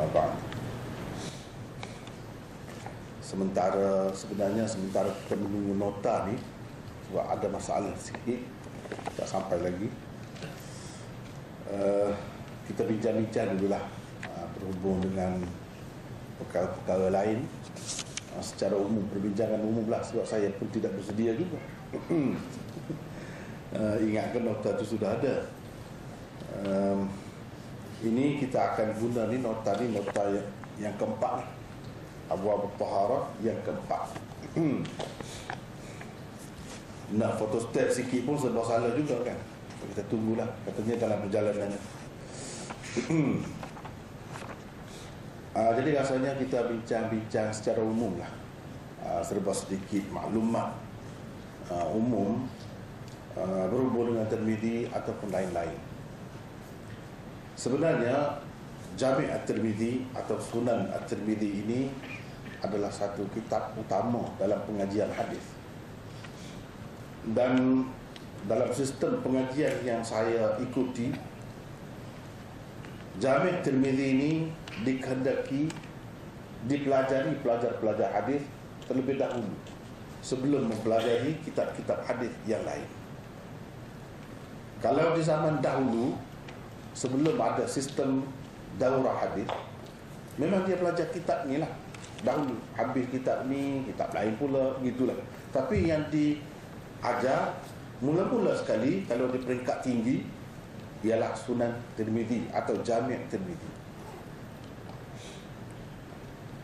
Abang. Sebenarnya kita menunggu nota ni, sebab ada masalah sikit, tak sampai lagi. Kita bincang-bincang dululah berhubung dengan perkara-perkara lain, secara umum, perbincangan umum lah, sebab saya pun tidak bersedia juga. Ingatkan nota itu sudah ada. Ini kita akan guna ni nota yang keempat ni, Abwab Taharah yang keempat. Nak fotostat sikit pun serba salah juga kan. Kita tunggulah, katanya dalam perjalanannya. Jadi rasanya kita bincang-bincang secara umum lah, serba sedikit maklumat umum berhubung dengan Tirmidzi ataupun lain-lain. Sebenarnya Jami' At-Tirmidzi atau Sunan At-Tirmidzi ini adalah satu kitab utama dalam pengajian hadis. Dan dalam sistem pengajian yang saya ikuti, Jami' Tirmidzi ini dikehendaki dipelajari pelajar-pelajar hadis terlebih dahulu sebelum mempelajari kitab-kitab hadis yang lain. Kalau di zaman dahulu, sebelum ada sistem daurah hadis, memang dia belajar kitab ni lah dahulu. Habis kitab ni, kitab lain pula, gitulah. Tapi yang diajar mula-mula sekali, kalau di peringkat tinggi, ialah Sunan Tirmidzi atau Jami' Tirmidzi.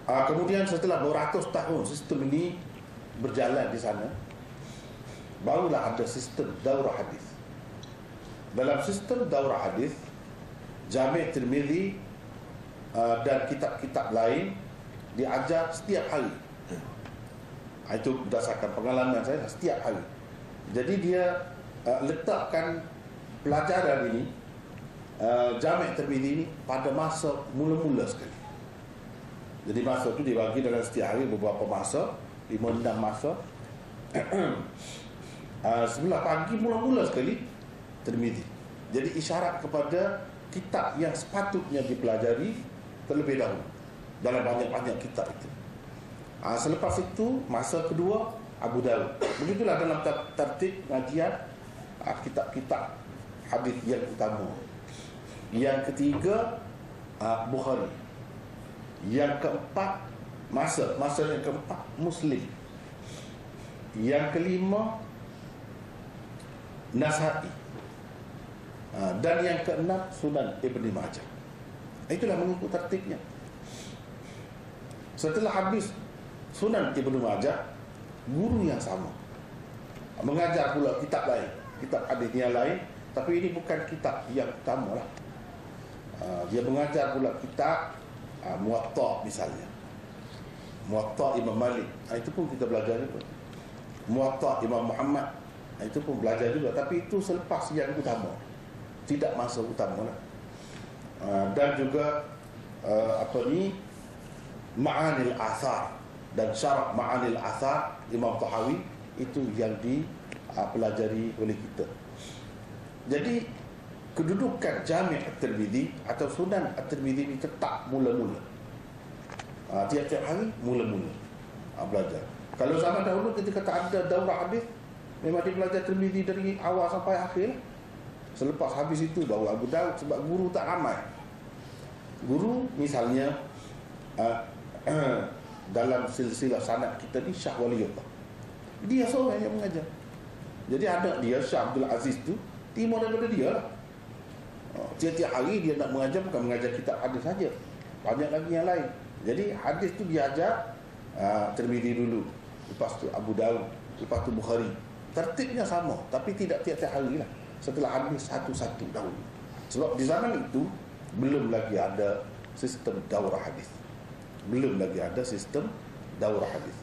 Kemudian setelah beratus tahun sistem ini berjalan di sana, barulah ada sistem daurah hadis. Dalam sistem daurah hadis, Jami' Tirmidzi dan kitab-kitab lain diajar setiap hari. Itu berdasarkan pengalaman saya, setiap hari. Jadi dia letakkan pelajaran ini, Jami' Tirmidzi ini, pada masa mula-mula sekali. Jadi masa itu dibagi dalam setiap hari beberapa masa, 5-6 masa. Sebelah pagi mula-mula sekali Tirmidzi. Jadi isyarat kepada kitab yang sepatutnya dipelajari terlebih dahulu dalam banyak-banyak kitab itu. Selepas itu masa kedua Abu Dawud. Begitulah dalam tertib pengajian kitab-kitab hadis yang utama. Yang ketiga Bukhari. Yang keempat masa yang keempat Muslim. Yang kelima Nasa'i. Dan yang keenam Sunan Ibn Majah. Itulah mengikut tertibnya. Setelah habis Sunan Ibn Majah, guru yang sama mengajar pula kitab lain, kitab hadis yang lain, tapi ini bukan kitab yang utama lah. Dia mengajar pula kitab Muwatta misalnya, Muwatta Imam Malik. Itu pun kita belajar juga. Muwatta Imam Muhammad, itu pun belajar juga, tapi itu selepas yang utama, tidak masa utama lah. Dan juga Ma'anil Athar dan Syarah Ma'anil Athar Imam Tahawi, itu yang dipelajari oleh kita. Jadi kedudukan Jami' At-Tirmidzi atau Sunan At-Tirmidzi ini tetap mula-mula, tiap-tiap hari mula-mula belajar. Kalau zaman dahulu ketika tak ada daurah hadis, memang dia belajar Tirmidzi dari awal sampai akhir. Selepas habis itu baru Abu Dawud, sebab guru tak ramai. Guru misalnya dalam silsilah sanad kita ni Syah Waliullah, dia seorang yang mengajar. Jadi anak dia Syah Abdul Aziz tu timur daripada dia lah. Tiap-tiap hari dia nak mengajar, bukan mengajar kitab hadis saja, banyak lagi yang lain. Jadi hadis tu dia ajar Tirmidzi dulu, lepas tu Abu Dawud, lepas tu Bukhari. Tertibnya sama, tapi tidak tiap-tiap hari lah. Setelah habis satu-satu dahulu. Sebab di zaman itu belum lagi ada sistem daurah hadis. Belum lagi ada sistem daurah hadis.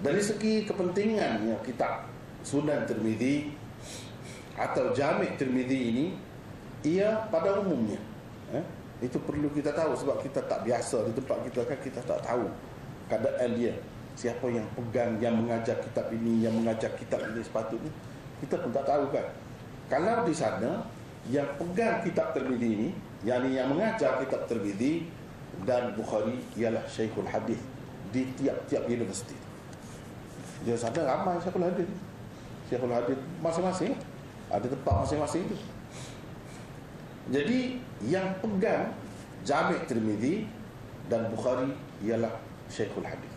Dari segi kepentingannya kitab Sunan Tirmidzi atau Jami' Tirmidzi ini, ia pada umumnya, itu perlu kita tahu, sebab kita tak biasa di tempat kita kan, kita tak tahu keadaan dia, siapa yang pegang, yang mengajar kitab ini, yang mengajar kitab ini sepatutnya, kita pun tak tahu kan. Kalau di sana yang pegang kitab Tirmidzi ini, yang mengajar kitab Tirmidzi dan Bukhari ialah Syekhul Hadis di tiap-tiap universiti. Dia sadar ramai Syekhul Hadis. Syekhul Hadis masing-masing ada tempat masing-masing itu. Jadi yang pegang Jami' Tirmidzi dan Bukhari ialah Syekhul Hadis.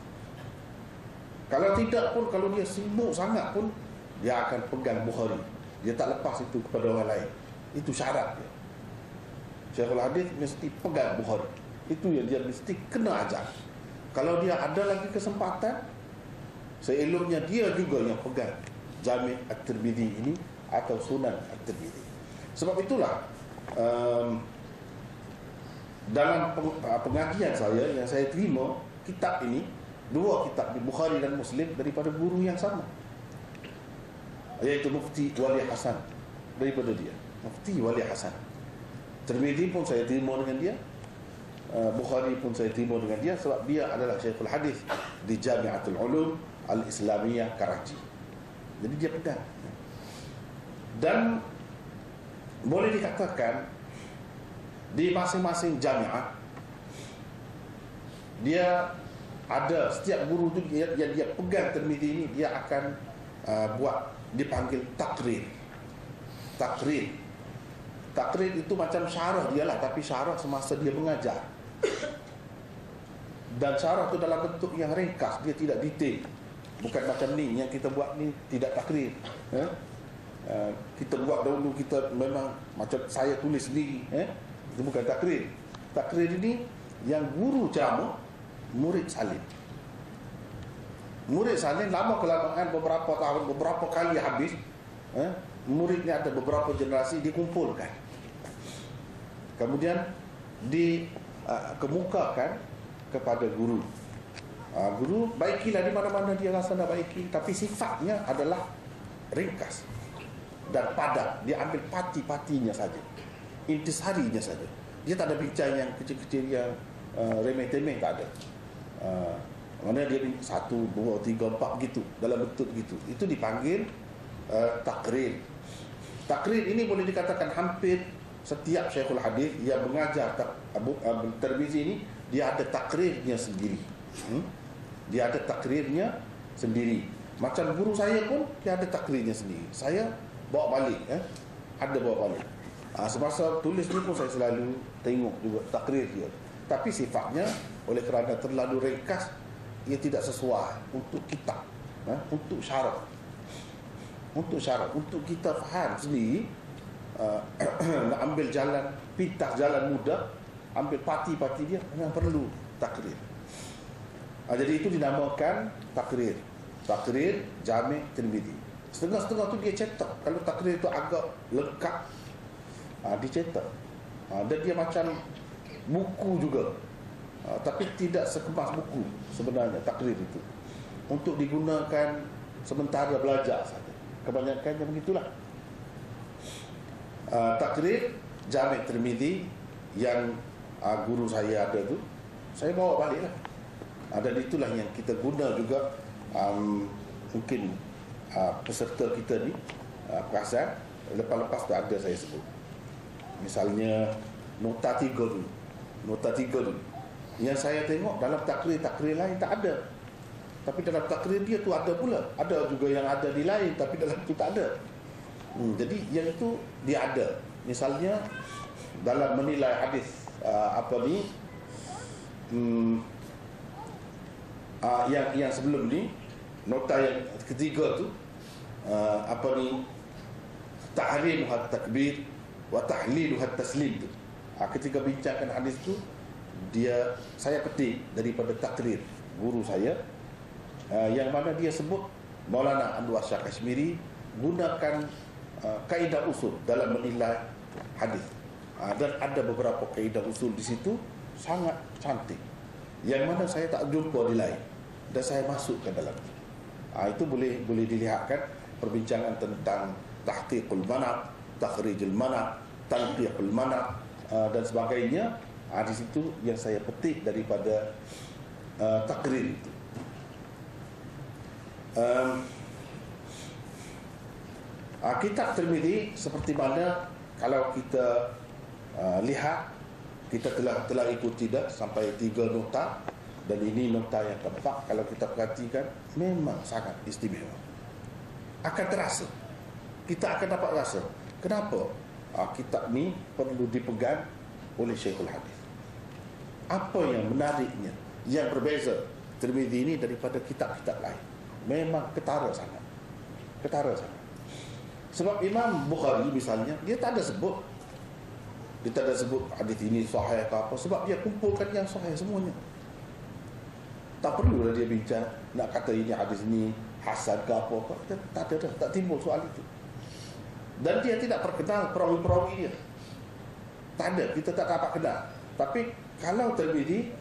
Kalau tidak pun, kalau dia sibuk sangat pun, dia akan pegang Bukhari. Dia tak lepas itu kepada orang lain. Itu syarat dia. Syekhul Hadis mesti pegang Bukhari. Itu yang dia mesti kena ajar. Kalau dia ada lagi kesempatan, seeloknya dia juga yang pegang Jami' At-Tirmidzi ini atau Sunan At-Tirmidzi. Sebab itulah dalam pengajian saya yang saya terima kitab ini, dua kitab di Bukhari dan Muslim daripada guru yang sama, iaitu Mufti Wali Hasan. Daripada dia Mufti Wali Hasan. Tirmidzi pun saya terima dengan dia, Bukhari pun saya terima dengan dia, sebab dia adalah Syekhul Hadis di Jami'atul Ulum Al-Islamiyah Karachi. Jadi dia pegang. Dan boleh dikatakan di masing-masing jami'ah dia ada, setiap guru tu yang dia pegang Tirmidzi ini, dia akan dipanggil takrir. Takrir itu macam syarah dia lah, tapi syarah semasa dia mengajar. Dan syarah itu dalam bentuk yang ringkas, dia tidak detail. Bukan macam ni yang kita buat ni, tidak takrir. Kita buat dahulu, kita memang macam saya tulis sendiri. Itu bukan takrir. Takrir ini yang guru ceramah, murid salin. Murid salin lama kelamaan, beberapa tahun, beberapa kali habis, muridnya ada beberapa generasi dikumpulkan, kemudian dikemukakan kepada guru. Guru baikilah di mana-mana dia rasa nak baiki, tapi sifatnya adalah ringkas dan padat. Dia ambil parti-partinya saja, intisarinya saja. Dia tak ada bincang yang kecil-kecil, yang remeh-temeh, tak ada. Mana dia 1, 2, 3, 4 gitu, dalam bentuk gitu. Itu dipanggil takrir. Takrir ini boleh dikatakan hampir setiap Syekhul Hadis yang mengajar Tirmidzi ini, dia ada takrirnya sendiri. Dia ada takrirnya sendiri. Macam guru saya pun dia ada takrirnya sendiri. Saya bawa balik, ada bawa balik. Semasa tulis ni pun saya selalu tengok juga takrir dia. Tapi sifatnya oleh kerana terlalu ringkas, ia tidak sesuai untuk kitab, untuk syarah. Untuk syarah, untuk kita faham sendiri, nak ambil jalan pintas, jalan mudah, ambil parti-parti dia, memang perlu takrir. Jadi itu dinamakan takrir. Takrir Jami' Tirmidzi. Setengah-setengah tu dia cetak. Kalau takrir itu agak lengkap, dicetak. Dan dia macam buku juga, tapi tidak sekemas buku sebenarnya takrir itu. Untuk digunakan sementara belajar saja. Kebanyakannya begitulah. Takrir Jami' Tirmidzi yang guru saya ada tu, saya bawa balik lah. Dan itulah yang kita guna juga. Mungkin peserta kita ni perasan, lepas-lepas tu ada saya sebut. Misalnya nota 3 tu. Nota 3 tu, yang saya tengok dalam takrir lain tak ada, tapi dalam takrir dia tu ada pula. Ada juga yang ada di lain, tapi dalam tu tak ada. Jadi yang itu dia ada. Misalnya dalam menilai hadis yang sebelum ni, nota yang ketiga tu, tahrim at-takbir wa tahlil at-taslim tu. Ketika bincangkan hadis tu, saya petik daripada takrir guru saya, yang mana dia sebut Maulana Anwar Shah Kashmiri gunakan kaedah usul dalam menilai hadis. Dan ada beberapa kaedah usul di situ sangat cantik, yang mana saya tak jumpa di lain, dan saya masukkan dalam itu. Itu boleh dilihatkan perbincangan tentang tahqiqul mana', takhrijul mana', tanqiqul mana', dan sebagainya. Di situ yang saya petik daripada takrir itu. Kitab Tirmidzi seperti mana kalau kita lihat Kita telah ikuti dah sampai 3 nota, dan ini nota yang keempat. Kalau kita perhatikan, memang sangat istimewa. Akan terasa, kita akan dapat rasa kenapa kitab ni perlu dipegang oleh Syekhul Hadis. Apa yang menariknya, yang berbeza Tirmizi ini daripada kitab-kitab lain? Memang ketara sangat. Ketara sangat. Sebab Imam Bukhari misalnya, dia tak ada sebut hadis ini sahih ke apa, sebab dia kumpulkan yang sahih semuanya. Tak perlulah dia bincang nak kata ini hadis ini hasan ke apa ke. Tak ada dah, tak timbul soal itu. Dan dia tidak perkenal perawi-perawi dia. Tak ada, kita tak dapat kenal. Tapi kalau Tirmizi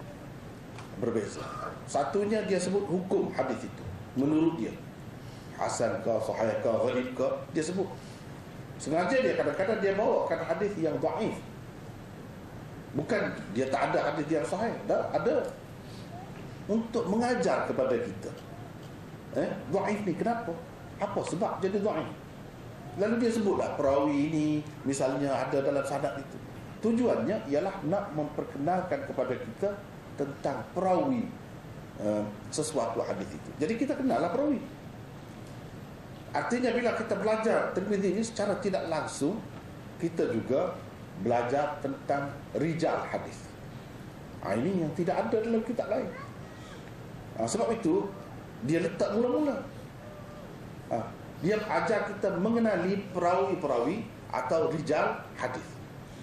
berbeza. Satunya dia sebut hukum hadis itu menurut dia, hasan ke, sahih ke, gharib ke, dia sebut. Sengaja dia kadang-kadang dia bawakan hadis yang dhaif. Bukan dia tak ada hadis yang sahih, ada, untuk mengajar kepada kita. Dhaif ni kenapa? Apa sebab jadi dhaif? Lalu dia sebutlah perawi ini misalnya ada dalam sanad itu. Tujuannya ialah nak memperkenalkan kepada kita tentang perawi sesuatu hadis itu. Jadi kita kenallah perawi. Artinya bila kita belajar Tirmizi ini secara tidak langsung, kita juga belajar tentang rijal hadis. Ini yang tidak ada dalam kitab lain. Sebab itu dia letak mula-mula. Dia ajar kita mengenali perawi-perawi atau rijal hadis.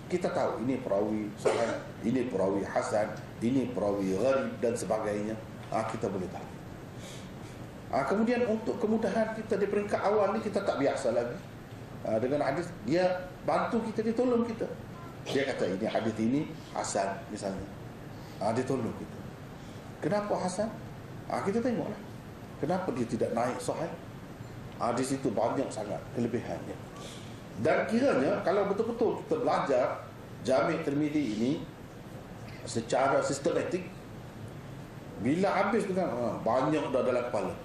Kita tahu ini perawi sahih, ini perawi hasan, ini perawi gharib dan sebagainya. Kita boleh tahu. Kemudian untuk kemudahan kita di peringkat awal ni, kita tak biasa lagi dengan hadis. Dia bantu kita, dia tolong kita. Dia kata ini hadis ini hasan misalnya. Dia tolong kita. Kenapa hasan? Kita tengoklah. Kenapa dia tidak naik sahih? Di situ banyak sangat kelebihannya. Dan kiranya kalau betul-betul kita belajar Jami' Tirmizi ini secara sistematik, bila habis dengan banyak dah dalam kepala,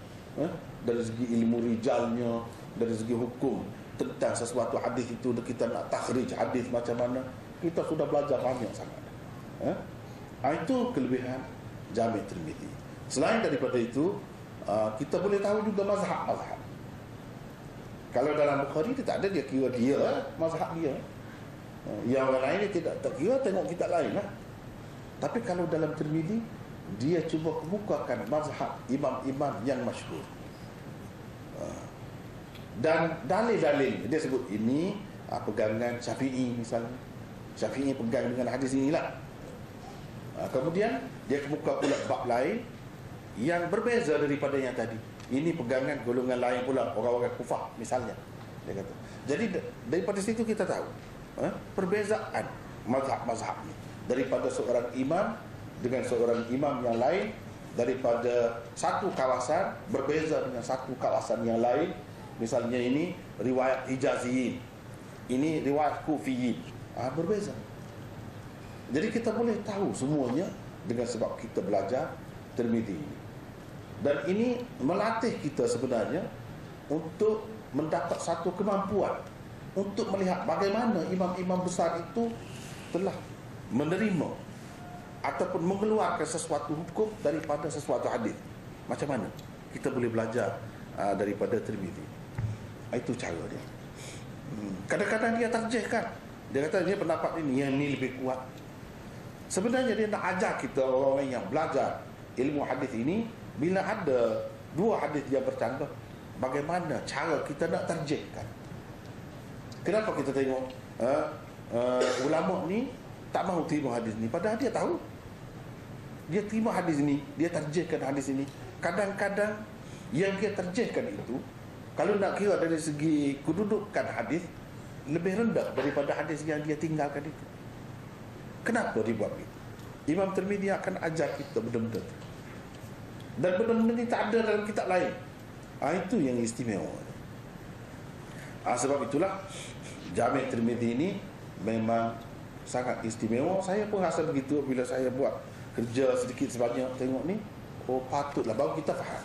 dari segi ilmu rijalnya, dari segi hukum tentang sesuatu hadis itu, kita nak takhrij hadis macam mana, kita sudah belajar banyak sangat. Itu kelebihan Jami' Tirmizi. Selain daripada itu, kita boleh tahu juga mazhab-mazhab. Kalau dalam Bukhari dia tak ada, dia kira dia mazhab dia. Yang orang lain dia tidak tak kira, tengok kitab lain lah. Tapi kalau dalam Tirmizi, dia cuba kemukakan mazhab imam-imam yang masyhur. Dan dalil-dalil dia sebut ini pegangan Syafi'i misalnya. Syafi'i pegang dengan hadis inilah. Kemudian dia kemuka pula bab lain yang berbeza daripada yang tadi. Ini pegangan golongan lain pula, orang-orang Kufah misalnya, dia kata. Jadi daripada situ kita tahu perbezaan mazhab-mazhab ni, daripada seorang imam dengan seorang imam yang lain, daripada satu kawasan berbeza dengan satu kawasan yang lain. Misalnya ini riwayat Hijaziyin, ini riwayat Kufiyin, berbeza. Jadi kita boleh tahu semuanya dengan sebab kita belajar Tirmizi ini. Dan ini melatih kita sebenarnya untuk mendapat satu kemampuan untuk melihat bagaimana imam-imam besar itu telah menerima ataupun mengeluarkan sesuatu hukum daripada sesuatu hadis. Macam mana kita boleh belajar daripada Tirmizi. Itu cara dia. Kadang-kadang dia tarjihkan. Dia kata dia pendapat ini, yang ini lebih kuat. Sebenarnya dia nak ajar kita orang-orang yang belajar ilmu hadis ini, bila ada dua hadis yang bercanggah, bagaimana cara kita nak tarjihkan. Kenapa kita tengok ulama ni tak mahu terima hadis ni, padahal dia tahu. Dia terima hadis ni, dia tarjihkan hadis ini. Kadang-kadang yang dia tarjihkan itu, kalau nak kira dari segi kedudukan hadis, lebih rendah daripada hadis yang dia tinggalkan itu. Kenapa dibuat begitu? Imam Tirmizi akan ajar kita benda-benda itu. Dan benda-benda ini tak ada dalam kitab lain. Itu yang istimewa. Sebab itulah Jami' Tirmizi ini memang sangat istimewa. Saya pun rasa begitu bila saya buat kerja sedikit sebanyak, tengok ni, patutlah baru kita faham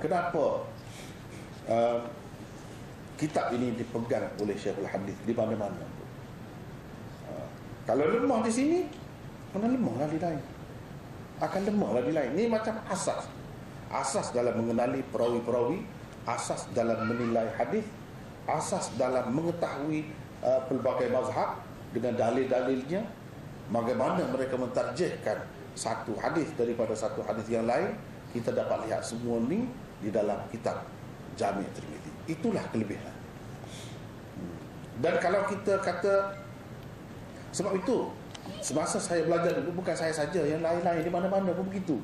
kenapa kitab ini dipegang oleh Syekhul Hadis di mana-mana. Kalau lemah di sini, mana lemahlah di lain. Akan lemahlah di lain. Ini macam asas. Asas dalam mengenali perawi-perawi, asas dalam menilai hadis, asas dalam mengetahui pelbagai mazhab dengan dalil-dalilnya, bagaimana mereka mentarjihkan satu hadis daripada satu hadis yang lain. Kita dapat lihat semua ni di dalam kitab Jami' Tirmizi. Itulah kelebihan. Dan kalau kita kata, sebab itu semasa saya belajar dulu, bukan saya saja, yang lain-lain di mana-mana pun begitu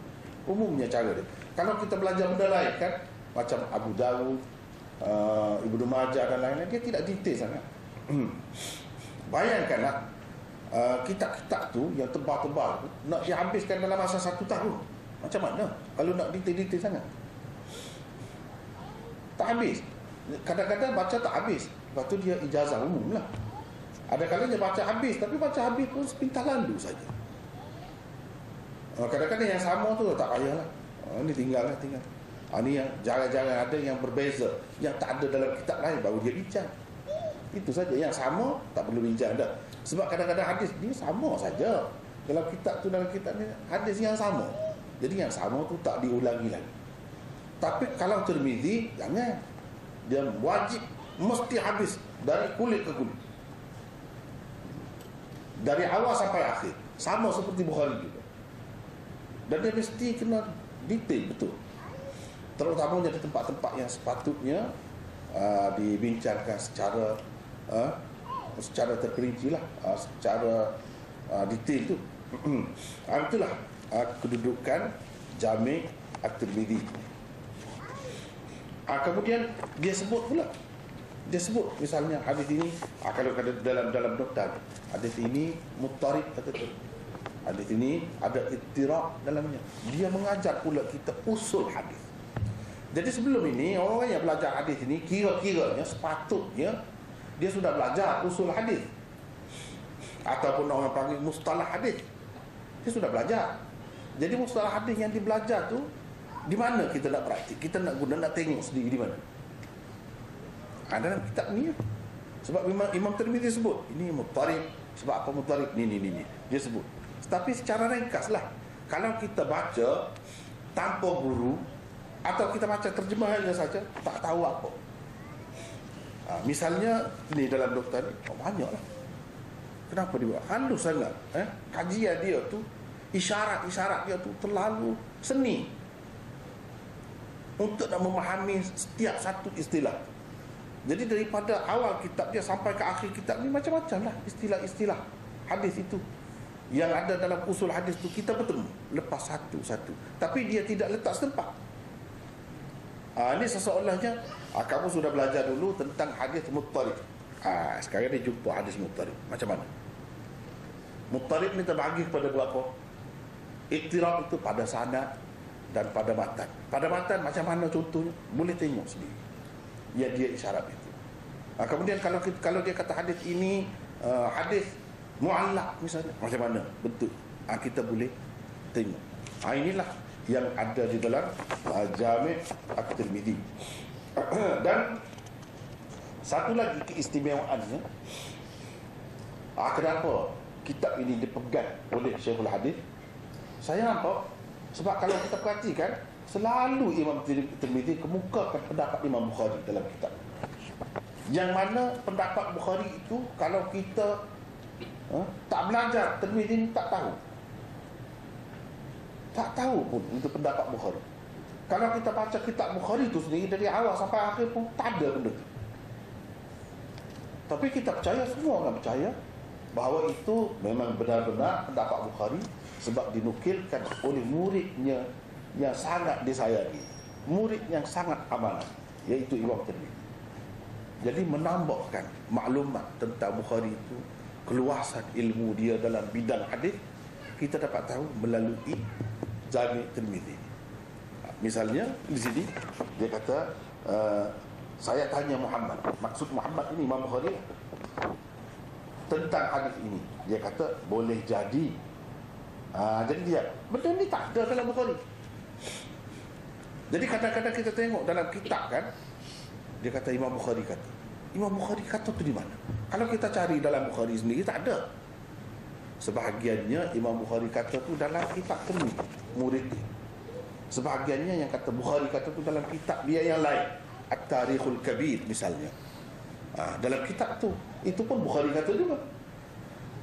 umumnya cara dia. Kalau kita belajar benda lain kan, macam Abu Dawud, Ibnu Majah dan lain-lain, dia tidak detail sangat. Bayangkanlah kitab-kitab tu yang tebal-tebal tu, nak dihabiskan dalam masa 1 tahun. Macam mana kalau nak detail-detail sangat? Tak habis. Kadang-kadang baca tak habis. Lepas tu dia ijazah umum lah. Ada kalanya baca habis, tapi baca habis pun sepintas lalu saja. Kadang-kadang yang sama tu tak payahlah. Ini tinggal. Ini yang jangan-jangan ada yang berbeza, yang tak ada dalam kitab lain, baru dia bincang. Itu saja. Yang sama tak perlu bincang dah. Sebab kadang-kadang hadis dia sama saja. Dalam kitab ni hadis yang sama. Jadi yang sama tu tak diulangi lagi. Tapi kalau Tirmizi, jangan. Dia wajib mesti habis dari kulit ke kulit, dari awal sampai akhir, sama seperti Bukhari juga. Dan dia mesti kena detail betul, terutamanya di tempat-tempat yang sepatutnya dibincangkan secara terperinci lah, secara detail tu. Itulah kedudukan Jami' At-Tirmizi. Kemudian dia sebut pula, misalnya hadis ini, kalau dalam dokter, hadis ini muttarib, kata tu, hadis ini ada ittirab dalamnya. Dia mengajar pula kita usul hadis. Jadi sebelum ini orang yang belajar hadis ini kira-kiranya sepatutnya dia sudah belajar usul hadis, ataupun orang panggil mustalah hadis. Dia sudah belajar. Jadi mustalah hadis yang dibelajar tu, di mana kita nak praktik, kita nak guna, nak tengok sendiri di mana. Dalam kitab ni. Sebab Imam Tirmizi sebut ini muttarib. Sebab apa muttarib? Ni dia sebut. Tapi secara ringkas lah. Kalau kita baca tanpa guru, atau kita baca terjemahannya saja, tak tahu apa. Misalnya ni dalam doktor ni, banyak lah. Kenapa dia buat halus sangat? Kajian dia tu, isyarat-isyarat dia tu terlalu seni untuk nak memahami setiap satu istilah. Jadi daripada awal kitab dia sampai ke akhir kitab ni, macam-macam lah istilah-istilah hadis itu yang ada dalam usul hadis tu, kita bertemu lepas satu-satu. Tapi dia tidak letak setempat. Ini seseolahnya kamu sudah belajar dulu tentang hadis muttarib. Sekarang dia jumpa hadis muttarib. Macam mana? Muttarib ni terbagi kepada berapa? Ittirab itu pada sanad dan pada matan. Pada matan macam mana contohnya? Boleh tengok sendiri. Ya, dia isyarat itu. Kemudian kalau dia kata hadis ini hadis mu'allaq misalnya, macam mana bentuk? Kita boleh tengok. Inilah yang ada di dalam Jami' At-Tirmizi. Dan satu lagi keistimewaannya, kenapa kitab ini dipegang oleh Syekhul Hadis? Saya nampak, sebab kalau kita perhatikan, selalu Imam Tirmizi kemukakan pendapat Imam Bukhari dalam kitab. Yang mana pendapat Bukhari itu, kalau kita tak belajar Tirmizi ini, tak tahu pun itu pendapat Bukhari. Kalau kita baca kitab Bukhari itu sendiri dari awal sampai akhir pun tak ada benda itu. Tapi kita percaya, semua orang percaya bahawa itu memang benar-benar pendapat Bukhari, sebab dinukilkan oleh muridnya yang sangat disayangi, murid yang sangat amanah, iaitu Imam Tirmizi. Jadi menambahkan maklumat tentang Bukhari itu, keluasan ilmu dia dalam bidang hadis, kita dapat tahu melalui Jami' Tirmizi. Misalnya di sini dia kata, saya tanya Muhammad, maksud Muhammad ini Imam Bukhari, tentang hadis ini. Dia kata boleh jadi. Jadi dia, benda ni tak ada dalam Bukhari. Jadi kadang-kadang kita tengok dalam kitab kan, dia kata Imam Bukhari kata. Imam Bukhari kata tu di mana? Kalau kita cari dalam Bukhari sendiri, tak ada. Sebahagiannya Imam Bukhari kata tu dalam kitab Tirmidzi, murid dia. Sebahagiannya yang kata Bukhari kata tu dalam kitab dia yang lain, At-Tarikhul Kabir misalnya. Dalam kitab tu, itu pun Bukhari kata juga.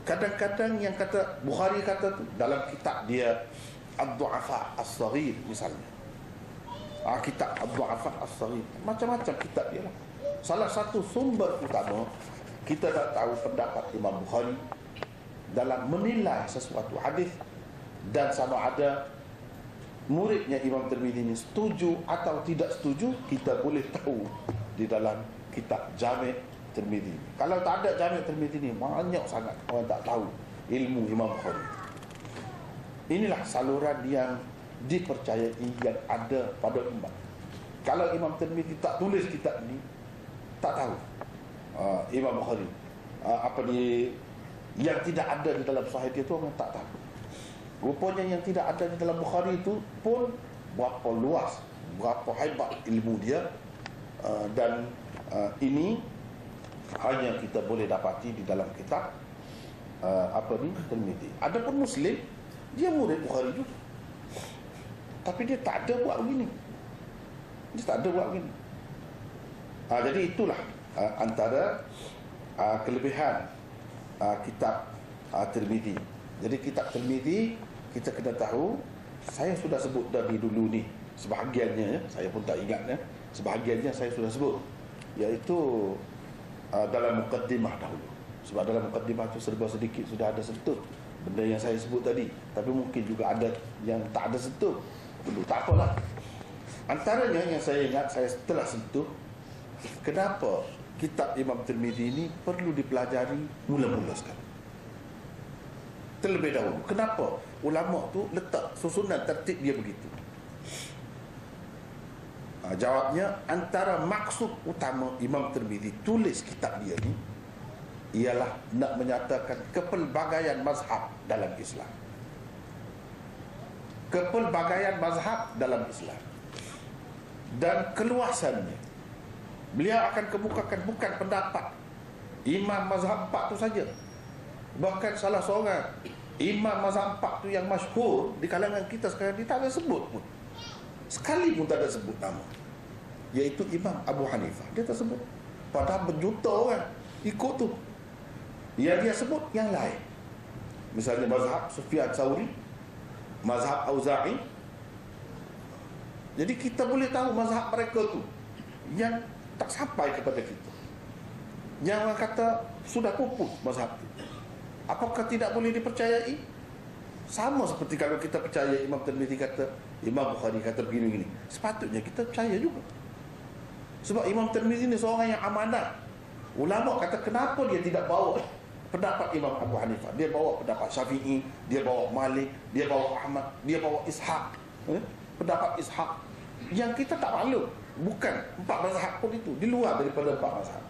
Kadang-kadang yang kata Bukhari kata tu dalam kitab dia Ad-Du'afa As-Saghir misalnya. Kitab Ad-Du'afa As-Saghir, macam-macam kitab dia lah. Salah satu sumber utama kita tak tahu pendapat Imam Bukhari dalam menilai sesuatu hadis, dan sama ada muridnya Imam Tirmidzi ini setuju atau tidak setuju, kita boleh tahu di dalam kitab Jami' Tirmidzi. Kalau tak ada Jami' Tirmidzi ini, banyak sangat orang tak tahu ilmu Imam Bukhari. Inilah saluran yang dipercayai yang ada pada umat. Kalau Imam Tirmidzi tak tulis kitab ini, tak tahu Imam Bukhari apa dia yang tidak ada di dalam sahih dia tu, orang tak tahu. Rupanya yang tidak ada di dalam Bukhari itu pun berapa luas, berapa hebat ilmu dia, dan ini hanya kita boleh dapati di dalam kitab Tirmidzi. Adapun Muslim, dia murid Bukhari juga, tapi dia tak ada buat begini. Dia tak ada buat begini. Jadi itulah antara kelebihan kitab Tirmidzi. Jadi kitab Tirmidzi, kita kena tahu, saya sudah sebut dari dulu ni sebahagiannya ya, saya pun tak ingat ya, sebahagiannya saya sudah sebut, iaitu dalam mukaddimah dahulu. Sebab dalam mukaddimah tu serba sedikit sudah ada sentuh benda yang saya sebut tadi, tapi mungkin juga ada yang tak ada sentuh dulu, tak apalah. Antaranya yang saya ingat, saya telah sentuh, kenapa kitab Imam Tirmidzi ini perlu dipelajari mula-mula sekali, terlebih dahulu. Kenapa ulama tu letak susunan tertib dia begitu? Jawabnya, antara maksud utama Imam Tirmidzi tulis kitab dia ni ialah nak menyatakan kepelbagaian mazhab dalam Islam. Kepelbagaian mazhab dalam Islam dan keluasannya. Beliau akan kemukakan bukan pendapat imam mazhab 4 tu saja, bahkan salah seorang imam mazhab 4 tu yang masyhur di kalangan kita sekarang, dia tak ada sebut pun, sekali pun tak ada sebut nama, iaitu Imam Abu Hanifah. Dia tak sebut, padahal berjuta orang ikut tu. Yang dia sebut yang lain, misalnya mazhab Sufyan Tsauri, mazhab Auza'i. Jadi kita boleh tahu mazhab mereka tu yang tak sampai kepada kita, yang orang kata sudah pupus mazhab itu. Apakah tidak boleh dipercayai? Sama seperti kalau kita percaya Imam Tirmidzi kata, Imam Bukhari kata begini-begini, sepatutnya kita percaya juga. Sebab Imam Tirmidzi ni seorang yang amanah. Ulama kata kenapa dia tidak bawa pendapat Imam Abu Hanifah, dia bawa pendapat Syafi'i, dia bawa Malik, dia bawa Ahmad, dia bawa Ishaq, pendapat Ishaq yang kita tak maklum. Bukan 4 mazhab pun itu, di luar daripada 4 mazhab.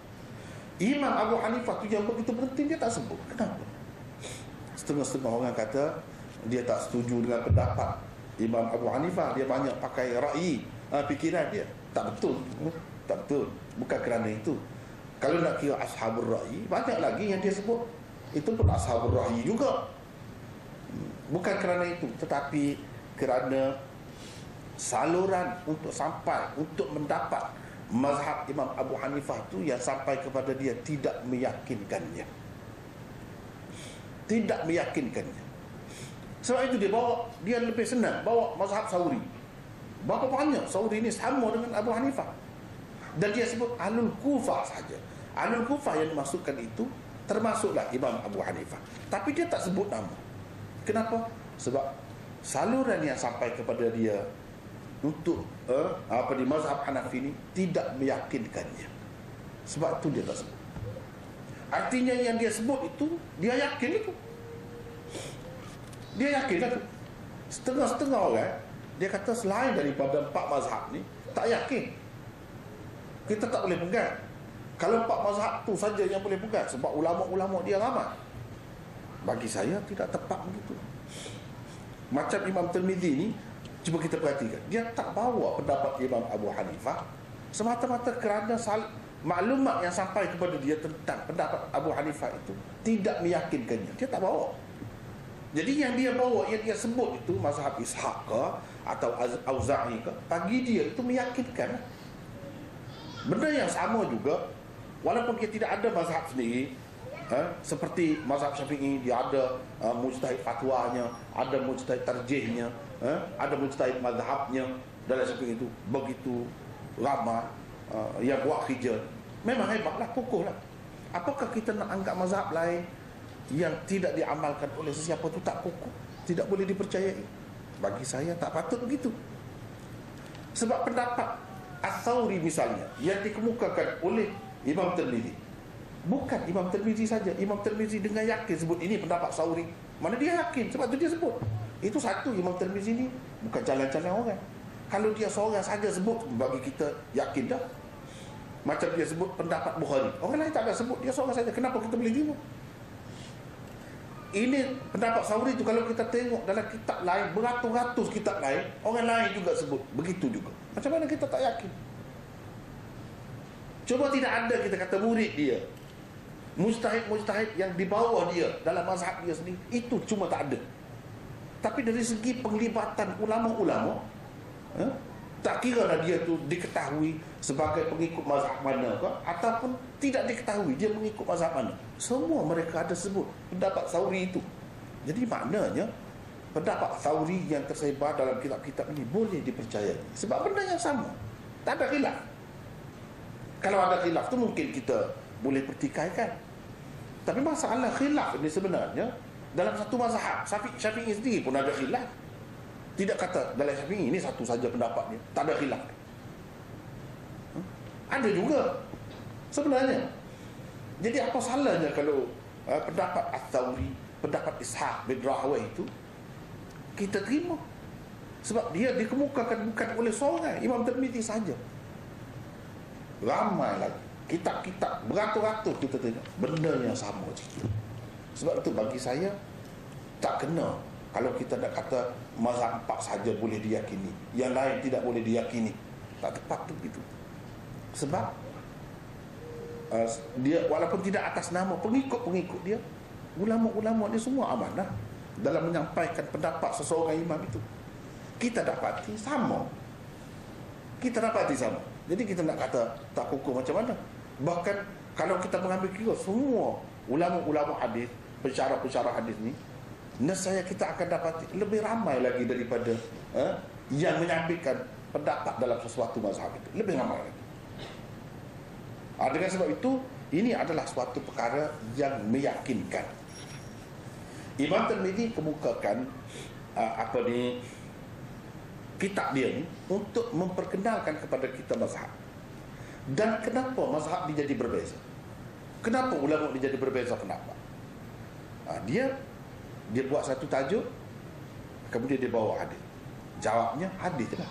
Imam Abu Hanifah tu yang begitu penting dia tak sebut. Kenapa? Setengah-setengah orang kata dia tak setuju dengan pendapat Imam Abu Hanifah, dia banyak pakai ra'yi, fikiran dia. Tak betul. Tak betul. Bukan kerana itu. Kalau nak kira ashabul ra'yi, banyak lagi yang dia sebut, itu pun ashabul ra'yi juga. Bukan kerana itu, tetapi kerana saluran untuk sampai, untuk mendapat mazhab Imam Abu Hanifah tu yang sampai kepada dia tidak meyakinkannya. Tidak meyakinkannya. Sebab itu dia lebih senang bawa mazhab Sauri. Berapa banyak Sauri ini sama dengan Abu Hanifah. Dan dia sebut Ahlul Kufah saja. Ahlul Kufah yang dimaksudkan itu termasuklah Imam Abu Hanifah. Tapi dia tak sebut nama. Kenapa? Sebab saluran yang sampai kepada dia untuk di mazhab Hanafi ini tidak meyakinkannya. Sebab itu dia tak sebut. Artinya yang dia sebut itu, dia yakin itu. Dia yakin itu. Setengah-setengah orang, dia kata selain daripada 4 mazhab ni, tak yakin. Kita tak boleh pegang. Kalau 4 mazhab tu saja yang boleh pegang, sebab ulama-ulama dia ramai. Bagi saya tidak tepat begitu. Macam Imam Tirmidzi ni, cuba kita perhatikan, dia tak bawa pendapat Imam Abu Hanifah semata-mata kerana maklumat yang sampai kepada dia tentang pendapat Abu Hanifah itu tidak meyakinkannya. Dia tak bawa. Jadi yang dia bawa, yang dia sebut itu mazhab Ishaq ke atau Auza'i ke, bagi dia itu meyakinkan. Benda yang sama juga, walaupun dia tidak ada mazhab sendiri, seperti mazhab Syafi'i, dia ada mujtahid fatwanya, ada mujtahid tarjihnya, ada mujtahid mazhabnya. Dalam Syafi'i itu begitu ramai yang buat hijau. Memang hebatlah, kukuhlah. Apakah kita nak anggap mazhab lain yang tidak diamalkan oleh sesiapa itu tak kukuh, tidak boleh dipercayai? Bagi saya tak patut begitu. Sebab pendapat Ats-Tsauri misalnya yang dikemukakan oleh Imam Tirmizi, bukan Imam Tirmizi saja, Imam Tirmizi dengan yakin sebut ini pendapat Tsauri. Mana dia yakin, sebab tu dia sebut. Itu satu, Imam Tirmizi ni bukan jalan-jalan orang. Kalau dia seorang saja sebut, bagi kita yakin dah. Macam dia sebut pendapat Bukhari, orang lain tak ada sebut, dia seorang saja. Kenapa kita boleh terima? Ini pendapat Tsauri itu kalau kita tengok dalam kitab lain, beratus-ratus kitab lain, orang lain juga sebut, begitu juga. Macam mana kita tak yakin? Coba tidak ada kita kata murid dia, mujtahid-mujtahid yang di bawah dia dalam mazhab dia sendiri, itu cuma tak ada. Tapi dari segi penglibatan ulama-ulama, tak kira lah dia tu diketahui sebagai pengikut mazhab mana ke, ataupun tidak diketahui dia mengikut mazhab mana, semua mereka ada sebut pendapat Tsauri itu. Jadi maknanya pendapat Tsauri yang tersebar dalam kitab-kitab ini boleh dipercayai, sebab benda yang sama, tak ada khilaf. Kalau ada khilaf tu mungkin kita boleh pertikaikan, tapi masalah khilaf ini sebenarnya dalam satu mazhab, Syafi'i sendiri pun ada khilaf. Tidak kata dalam Syafi'i ini satu saja pendapatnya, tak ada khilaf. Ada juga sebenarnya. Jadi apa salahnya kalau pendapat Ats-Tsauri, pendapat Ishaq bin Rahawayh itu kita terima? Sebab dia dikemukakan bukan oleh seorang Imam Tirmizi saja. Ramai lagi kitab-kitab beratus-ratus kita tengok benda yang sama juga. Sebab itu bagi saya tak kena kalau kita nak kata mazhab 4 saja boleh diyakini, yang lain tidak boleh diyakini. Tak tepat tu begitu. Sebab dia walaupun tidak atas nama pengikut-pengikut dia, ulama-ulama dia semua amanah dalam menyampaikan pendapat seseorang imam itu. Kita dapati sama. Kita dapati sama. Jadi kita nak kata tak kukuh macam mana? Bahkan kalau kita mengambil kira semua ulama-ulama hadis, pensyarah-pensyarah hadis ni, nescaya kita akan dapati lebih ramai lagi daripada yang menyampaikan pendapat dalam sesuatu mazhab itu. Lebih ramai lagi. Dengan sebab itu, ini adalah suatu perkara yang meyakinkan. Imam Tirmizi kemukakan kitab dia ni untuk memperkenalkan kepada kita mazhab. Dan kenapa mazhab ni jadi berbeza? Kenapa ulama ni jadi berbeza pendapat? Dia buat satu tajuk, kemudian dia bawa hadis. Jawabnya hadis lah.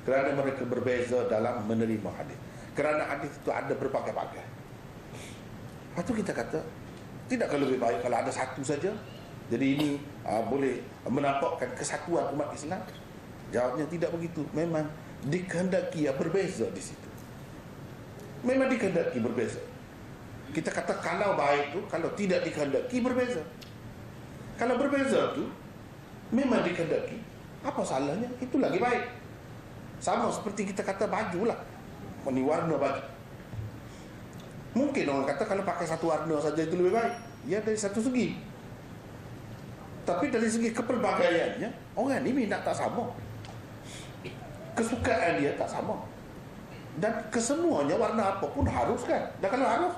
Kerana mereka berbeza dalam menerima hadis. Kerana hadis itu ada berbagai-bagai. Lepas tu kita kata, tidakkah lebih baik kalau ada satu saja? Jadi ini boleh menampakkan kesatuan umat Islam? Jawabnya tidak begitu. Memang dikehendaki berbeza di situ. Memang dikehendaki berbeza. Kita kata kalau baik tu, kalau tidak dikehendaki berbeza. Kalau berbeza tu memang dikehendaki, apa salahnya? Itu lagi baik. Sama seperti kita kata baju lah, ini warna baju. Mungkin orang kata kalau pakai satu warna saja itu lebih baik. Ya, dari satu segi. Tapi dari segi kepelbagaiannya, orang ni minat tak sama, kesukaan dia tak sama. Dan kesemuanya warna apa pun harus kan. Dan kalau harus,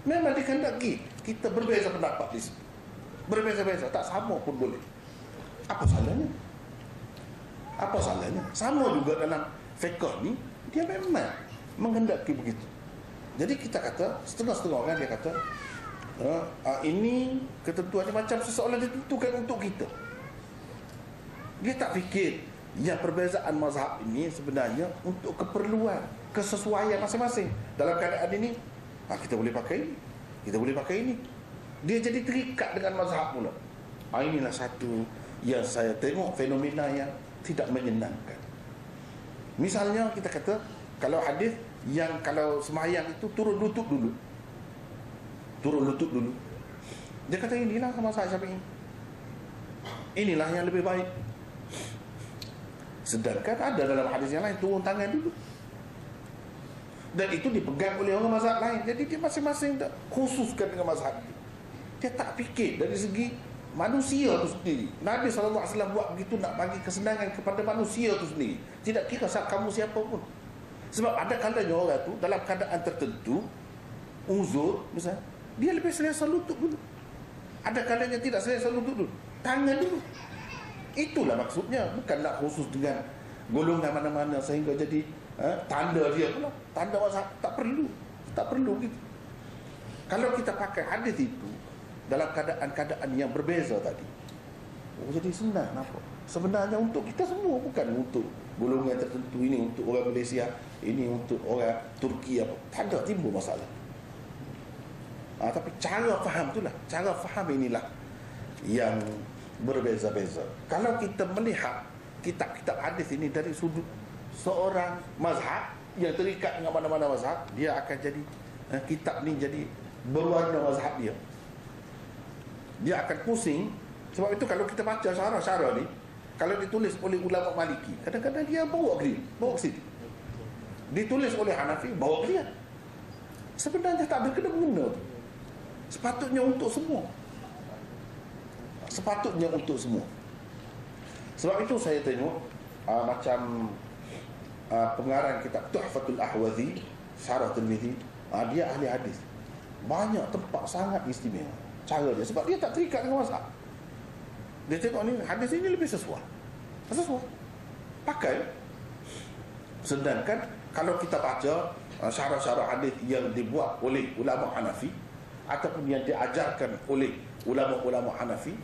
memang dikehendaki kita berbeza pendapat di situ. Berbeza-beza, tak sama pun boleh. Apa salahnya? Apa salahnya? Sama juga dalam fiqh ni, dia memang menghendaki begitu. Jadi kita kata, setengah-setengah orang dia kata, ini ketentuannya macam seseorang ditentukan untuk kita. Dia tak fikir yang perbezaan mazhab ini sebenarnya untuk keperluan, kesesuaian masing-masing. Dalam keadaan ini, kita boleh pakai ini, kita boleh pakai ini. Dia jadi terikat dengan mazhab pula. Inilah satu yang saya tengok fenomena yang tidak menyenangkan. Misalnya kita kata, kalau hadis yang kalau semayang itu turun lutut dulu. Turun lutut dulu. Dia kata inilah mazhab Syafi'i. inilah yang lebih baik. Sedangkan ada dalam hadis yang lain, turun tangan dulu. Dan itu dipegang oleh orang mazhab lain. Jadi dia masing-masing tak khususkan dengan mazhab dia. Dia tak fikir dari segi manusia itu sendiri. Nabi SAW buat begitu nak bagi kesenangan kepada manusia itu sendiri. Tidak kira kamu siapa pun. Sebab ada kalanya orang tu dalam keadaan tertentu, uzur misalnya, dia lebih selesa lutut dulu. Ada kalanya tidak selesa lutut dulu, tangan dulu. Itulah maksudnya. Bukan nak khusus dengan golongan mana-mana sehingga jadi tanda dia pula. Tanda mazhab tak perlu. Tak perlu gitu. Kalau kita pakai hadis itu dalam keadaan-keadaan yang berbeza tadi, jadi senang nampak. Sebenarnya untuk kita semua, bukan untuk golongan tertentu. Ini untuk orang Malaysia, ini untuk orang Turki apa. Tak ada timbul masalah. Tapi cara faham itulah, cara faham inilah yang berbeza-beza. Kalau kita melihat kitab-kitab hadis ini dari sudut seorang mazhab yang terikat dengan mana-mana mazhab, dia akan jadi kitab ni jadi berwarna mazhab dia. Dia akan pusing. Sebab itu kalau kita baca syarah-syarah ni, kalau ditulis oleh ulama Maliki, kadang-kadang dia bawa ke dia, bawa ke situ. Ditulis oleh Hanafi, bawa ke dia. Sebenarnya tak berkena-mengena. Sepatutnya untuk semua. Sepatutnya untuk semua. Sebab itu saya tengok macam pengarang kitab Tuhfatul Ahwazi, Syarah Tirmizi, dia ahli hadis. Banyak tempat sangat istimewa cara dia, sebab dia tak terikat dengan mazhab. Dia tengok ni hadis ini lebih sesuai. Pakai. Sedangkan kalau kita baca syarah-syarah hadis yang dibuat oleh ulama Hanafi ataupun yang diajarkan oleh ulama-ulama Hanafi,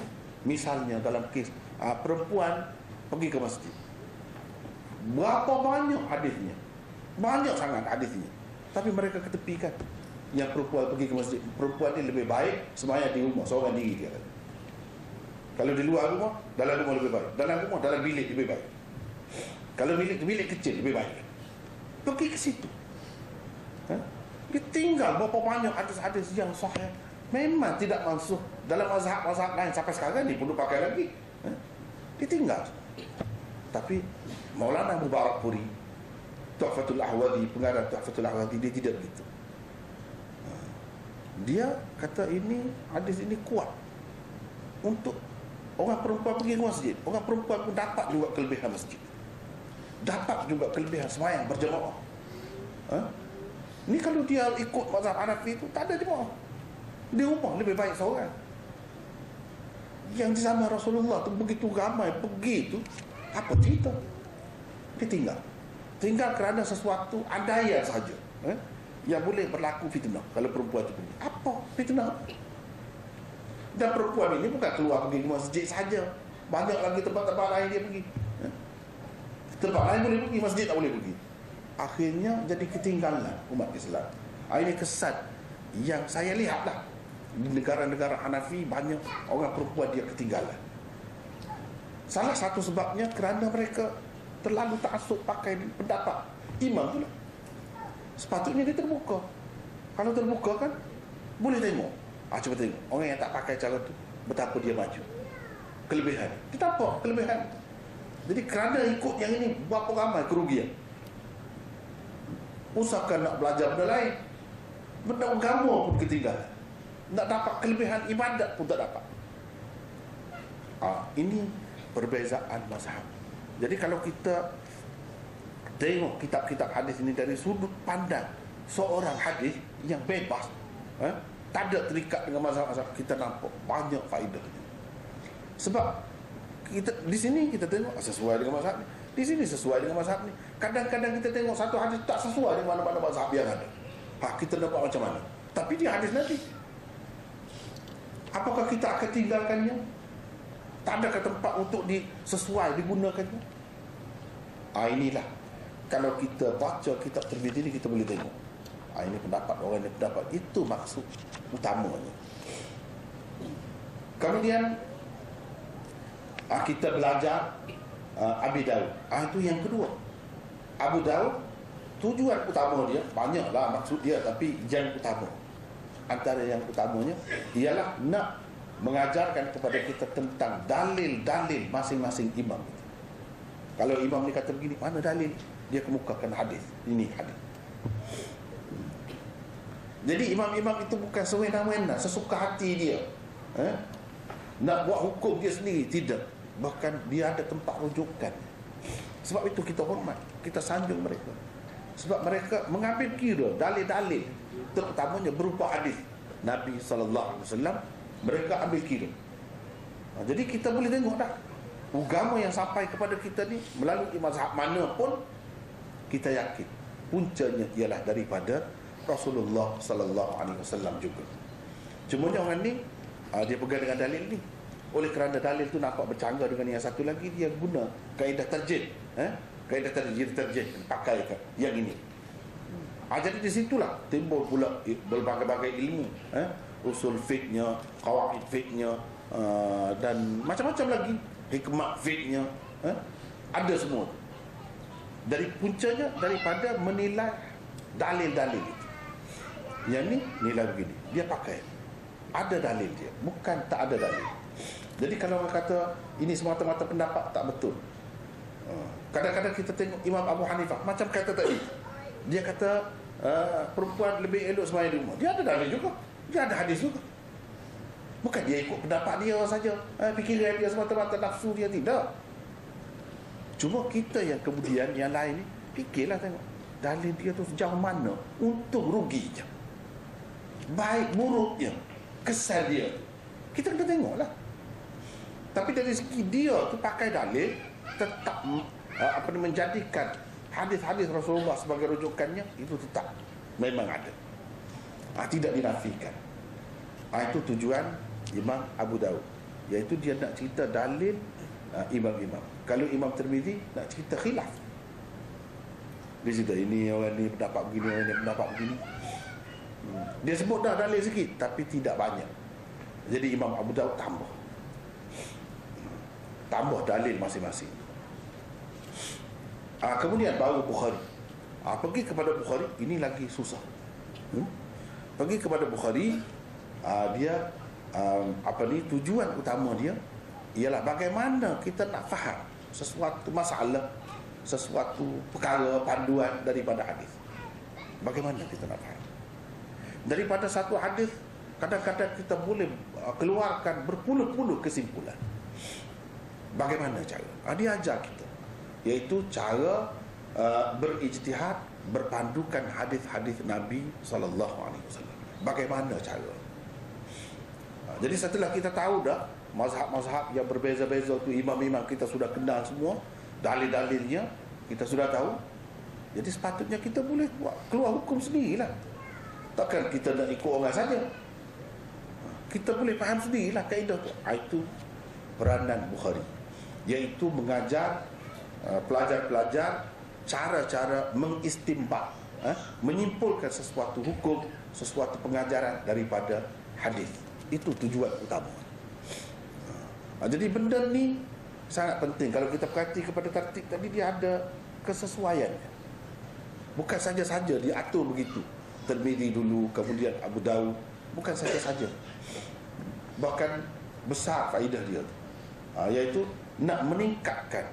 misalnya dalam kes perempuan pergi ke masjid, berapa banyak hadisnya, banyak sangat hadisnya, tapi mereka ketepikan. Yang perempuan pergi ke masjid, perempuan ni lebih baik sembahyang di rumah seorang diri dia. Kalau di luar rumah, dalam rumah lebih baik. Dalam rumah, dalam bilik lebih baik. Kalau bilik kecil lebih baik. Pergi ke situ. Dia tinggal berapa banyak hadis-hadis yang sahih, memang tidak masuk dalam mazhab-mazhab lain sampai sekarang ni perlu pakai lagi. Dia tinggal. Tapi Maulana Mubarakpuri, Tuhfatul Ahwazi, pengarang Tuhfatul Ahwazi, dia tidak begitu. Dia kata ini hadis ini kuat untuk orang perempuan pergi ke masjid. Orang perempuan pun dapat juga kelebihan masjid, dapat juga kelebihan sembahyang berjemaah. Ini kalau dia ikut mazhab Hanafi itu tak ada jemaah. Di rumah lebih baik seorang. Yang di zaman Rasulullah tu begitu ramai pergi tu, apa cerita? Dia tinggal kerana sesuatu andaian saja yang boleh berlaku fitnah. Kalau perempuan itu pergi, apa fitnah? Dan perempuan ini bukan keluar pergi ke masjid saja, banyak lagi tempat-tempat lain dia pergi. Tempat lain boleh pergi, masjid tak boleh pergi. Akhirnya jadi ketinggalan umat Islam. Ini kesan yang saya lihatlah di negara-negara Hanafi, banyak orang perempuan dia ketinggalan. Salah satu sebabnya kerana mereka terlalu taksub pakai pendapat imam tu lah. Sepatutnya dia terbuka. Kalau terbuka kan boleh tengok. Cuba tengok orang yang tak pakai cara tu betapa dia maju, kelebihan. Dia tampak kelebihan. Jadi kerana ikut yang ini, berapa ramai kerugian. Usahakan nak belajar benda lain, benda agama pun ketinggalan. Nak dapat kelebihan ibadat pun tak dapat. Ini perbezaan mazhab. Jadi kalau kita tengok kitab-kitab hadis ini dari sudut pandang seorang hadis yang bebas, tak ada terikat dengan mazhab-mazhab, kita nampak banyak faedahnya. Sebab kita di sini kita tengok sesuai dengan mazhab ni, di sini sesuai dengan mazhab ni. Kadang-kadang kita tengok satu hadis tak sesuai dengan mana-mana mazhab yang ada. Kita nampak macam mana? Tapi dia hadis Nabi. Apakah kita akan tinggalkannya? Tak ada ke tempat untuk sesuai digunakannya? Inilah, kalau kita baca kitab Tirmizi ini, kita boleh tengok ini pendapat orang, ini pendapat. Itu maksud utamanya. Kemudian kita belajar Abi Daud. Itu yang kedua. Abu Daud, tujuan utama dia, banyaklah maksud dia, tapi yang utama, antara yang utamanya ialah nak mengajarkan kepada kita tentang dalil-dalil masing-masing imam. Kalau imam ni kata begini, mana dalil? Dia kemukakan hadis. Ini hadis. Jadi imam-imam itu bukan sewena-wena, sesuka hati dia. Nak buat hukum dia sendiri, tidak. Bahkan dia ada tempat rujukan. Sebab itu kita hormat, kita sanjung mereka. Sebab mereka mengambil kira dalil-dalil, terutamanya berupa hadis Nabi SAW, mereka ambil kira. Jadi kita boleh tengok dah, agama yang sampai kepada kita ni melalui mazhab mana pun, kita yakin puncanya ialah daripada Rasulullah SAW juga. Cuma orang ni dia pegang dengan dalil ni. Oleh kerana dalil tu nampak bercanggah dengan yang satu lagi, dia guna kaedah tarjih. Kaedah tarjih pakai yang ini. Jadi di situlah timbul pula berbagai-bagai ilmu, usul fiqhnya, qawaid fiqhnya, dan macam-macam lagi, hikmah fiqhnya, ada semua. Dari puncanya daripada menilai dalil-dalil itu. Yang ni nilai begini, dia pakai ada dalil dia, bukan tak ada dalil. Jadi kalau orang kata ini semata-mata pendapat, tak betul. Kadang-kadang kita tengok Imam Abu Hanifah, macam kata tadi, dia kata perempuan lebih elok sembahyang di rumah. Dia ada dalil juga, dia ada hadis juga. Bukan dia ikut pendapat dia saja, fikiran dia semata-mata, nafsu dia, tidak. Cuma kita yang kemudian yang lain ni, fikirlah tengok dalil dia tu sejauh mana, untung rugi je, baik buruknya, kesan dia, kita kena tengoklah. Tapi dari segi dia tu pakai dalil, tetap menjadikan hadis-hadis Rasulullah sebagai rujukannya, itu tetap memang ada, tidak dinafikan. Itu tujuan Imam Abu Daud, iaitu dia nak cerita dalil imam-imam. Kalau Imam Tirmizi nak cerita khilaf, dia cerita ini orang ni pendapat begini, orang ni pendapat begini. Dia sebut dah dalil sikit, tapi tidak banyak. Jadi Imam Abu Daud tambah dalil masing-masing. Kemudian baru Bukhari. Pergi kepada Bukhari, ini lagi susah. Pergi kepada Bukhari, dia tujuan utama dia ialah bagaimana kita nak faham sesuatu masalah, sesuatu perkara, panduan daripada hadis. Bagaimana kita nak faham daripada satu hadis? Kadang-kadang kita boleh keluarkan berpuluh-puluh kesimpulan. Bagaimana cara? Dia ajar kita, iaitu cara berijtihad, berpandukan hadis-hadis Nabi SAW. Bagaimana cara? Jadi setelah kita tahu dah mazhab-mazhab yang berbeza-beza tu, imam-imam kita sudah kenal semua, dalil-dalilnya kita sudah tahu. Jadi sepatutnya kita boleh keluar hukum sendirilah. Takkan kita nak ikut orang saja. Kita boleh faham sendirilah kaedah tu. Itu peranan Bukhari, iaitu mengajar pelajar-pelajar cara-cara mengistimbat, menyimpulkan sesuatu hukum, sesuatu pengajaran daripada hadis. Itu tujuan utama. Jadi benda ni sangat penting. Kalau kita perhati kepada tertib tadi, dia ada kesesuaiannya. Bukan saja-saja diatur begitu, Tirmizi dulu, kemudian Abu Daud. Bukan saja-saja, bahkan besar faedah dia, iaitu nak meningkatkan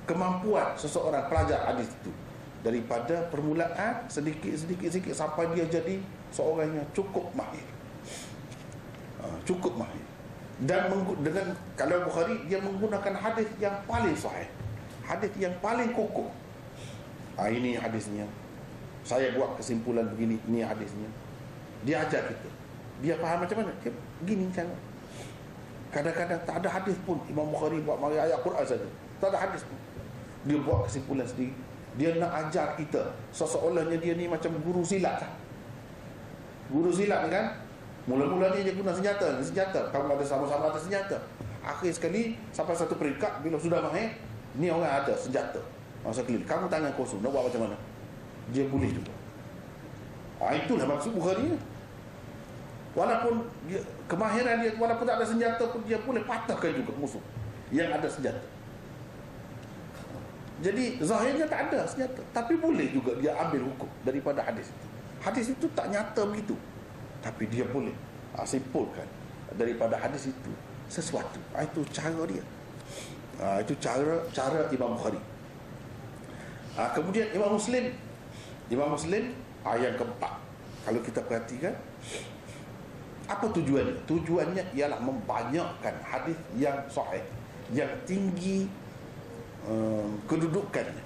kemampuan seseorang pelajar hadis itu daripada permulaan sedikit-sedikit sampai dia jadi seorang yang cukup mahir. Cukup mahir. Dan dengan kalau Bukhari, dia menggunakan hadis yang paling sahih, hadis yang paling kokoh. Ini hadisnya, saya buat kesimpulan begini, ini hadisnya. Dia ajar kita, dia faham macam mana, dia begini cara. Kadang-kadang tak ada hadis pun, Imam Bukhari buat mari ayat Quran saja, tak ada hadis pun, dia buat kesimpulan sendiri. Dia nak ajar kita seolah-olahnya dia ni macam guru silat. Guru silat ni kan, mula-mula dia guna senjata. Kamu ada sama-sama ada senjata. Akhir sekali sampai satu peringkat, bila sudah mahir, ni orang ada senjata masa keliling, kamu tangan kosong, nak buat macam mana? Dia boleh juga. Itulah maksud Bukhari ni. Walaupun dia, kemahiran dia, walaupun tak ada senjata pun, dia boleh patahkan juga musuh yang ada senjata. Jadi zahirnya tak ada senjata, tapi boleh juga dia ambil hukum daripada hadis itu. Hadis itu tak nyata begitu, tapi dia boleh simpulkan daripada hadis itu sesuatu. Itu cara dia. Itu cara Imam Bukhari. Kemudian Imam Muslim yang keempat, kalau kita perhatikan, apa tujuannya? Tujuannya ialah membanyakkan hadis yang sahih, yang tinggi kedudukannya,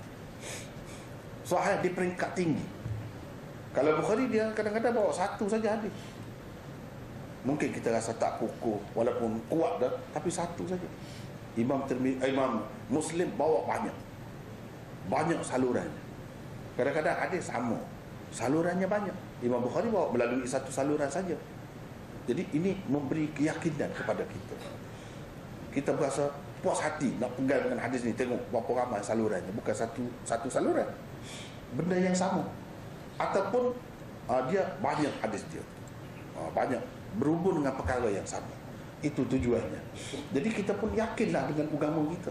sahih di peringkat tinggi. Kalau Bukhari dia kadang-kadang bawa satu saja hadis, mungkin kita rasa tak kukuh walaupun kuat dah, tapi satu saja. Imam Muslim bawa banyak salurannya. Kadang-kadang hadis sama, salurannya banyak. Imam Bukhari bawa melalui satu saluran saja. Jadi ini memberi keyakinan kepada kita. Kita berasa puas hati nak pegang dengan hadis ni, tengok berapa ramai salurannya, bukan satu saluran, benda yang sama. Ataupun dia banyak hadis dia, banyak berhubung dengan perkara yang sama. Itu tujuannya. Jadi kita pun yakinlah dengan agama kita,